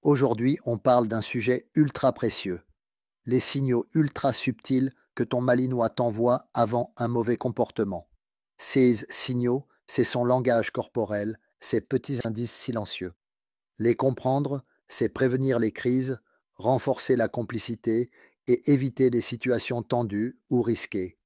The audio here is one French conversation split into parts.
Aujourd'hui, on parle d'un sujet ultra précieux, les signaux ultra subtils que ton malinois t'envoie avant un mauvais comportement. Ces signaux, c'est son langage corporel, ces petits indices silencieux. Les comprendre, c'est prévenir les crises, renforcer la complicité et éviter les situations tendues ou risquées.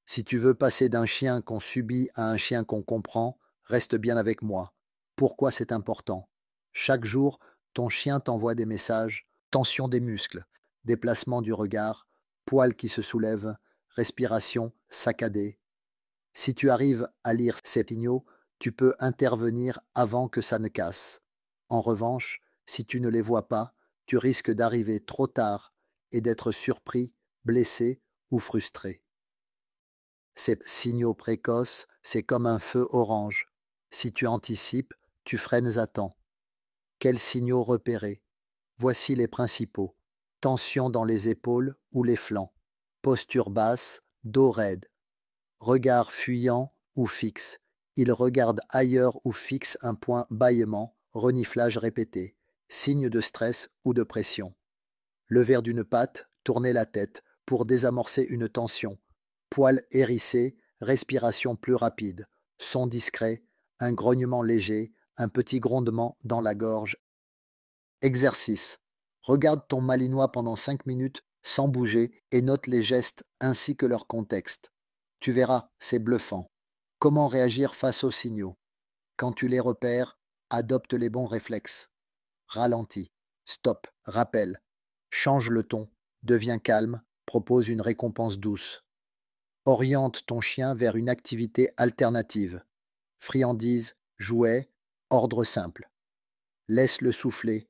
Si tu veux passer d'un chien qu'on subit à un chien qu'on comprend, reste bien avec moi. Pourquoi c'est important? Chaque jour, ton chien t'envoie des messages, tension des muscles, déplacement du regard, poils qui se soulèvent, respiration saccadée. Si tu arrives à lire ces signaux, tu peux intervenir avant que ça ne casse. En revanche, si tu ne les vois pas, tu risques d'arriver trop tard et d'être surpris, blessé ou frustré. Ces signaux précoces, c'est comme un feu orange. Si tu anticipes, tu freines à temps. Quels signaux repérer? Voici les principaux. Tension dans les épaules ou les flancs. Posture basse, dos raide. Regard fuyant ou fixe. Il regarde ailleurs ou fixe un point, bâillement, reniflage répété. Signe de stress ou de pression. Lever d'une patte, tourner la tête pour désamorcer une tension. Poils hérissés, respiration plus rapide. Son discret, un grognement léger, un petit grondement dans la gorge. Exercice. Regarde ton malinois pendant 5 minutes sans bouger et note les gestes ainsi que leur contexte. Tu verras, c'est bluffant. Comment réagir face aux signaux? Quand tu les repères, adopte les bons réflexes. Ralentis, stop, rappelle. Change le ton, deviens calme, propose une récompense douce. Oriente ton chien vers une activité alternative. Friandise, jouet, ordre simple. Laisse-le souffler,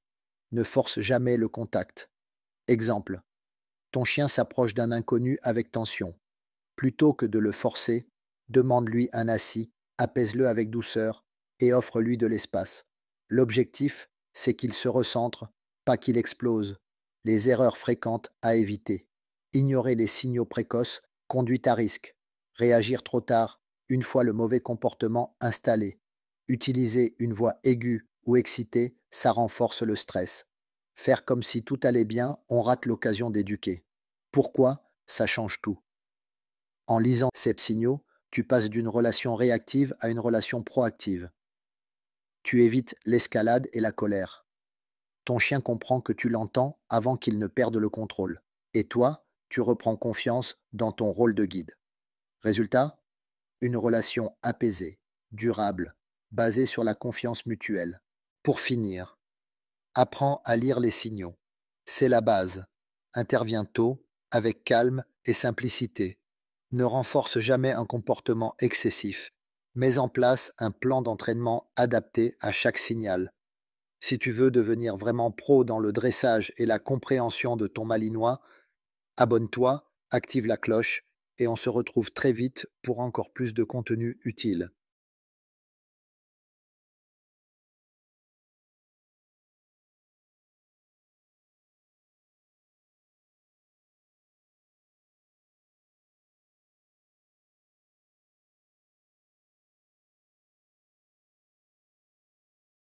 ne force jamais le contact. Exemple. Ton chien s'approche d'un inconnu avec tension. Plutôt que de le forcer, demande-lui un assis, apaise-le avec douceur et offre-lui de l'espace. L'objectif, c'est qu'il se recentre, pas qu'il explose. Les erreurs fréquentes à éviter. Ignorer les signaux précoces conduit à risque. Réagir trop tard, une fois le mauvais comportement installé. Utiliser une voix aiguë ou excitée, ça renforce le stress. Faire comme si tout allait bien, on rate l'occasion d'éduquer. Pourquoi? Ça change tout. En lisant ces signaux, tu passes d'une relation réactive à une relation proactive. Tu évites l'escalade et la colère. Ton chien comprend que tu l'entends avant qu'il ne perde le contrôle. Et toi, tu reprends confiance dans ton rôle de guide. Résultat? Une relation apaisée, durable, basée sur la confiance mutuelle. Pour finir, apprends à lire les signaux. C'est la base. Interviens tôt, avec calme et simplicité. Ne renforce jamais un comportement excessif. Mets en place un plan d'entraînement adapté à chaque signal. Si tu veux devenir vraiment pro dans le dressage et la compréhension de ton malinois, abonne-toi, active la cloche et on se retrouve très vite pour encore plus de contenu utile.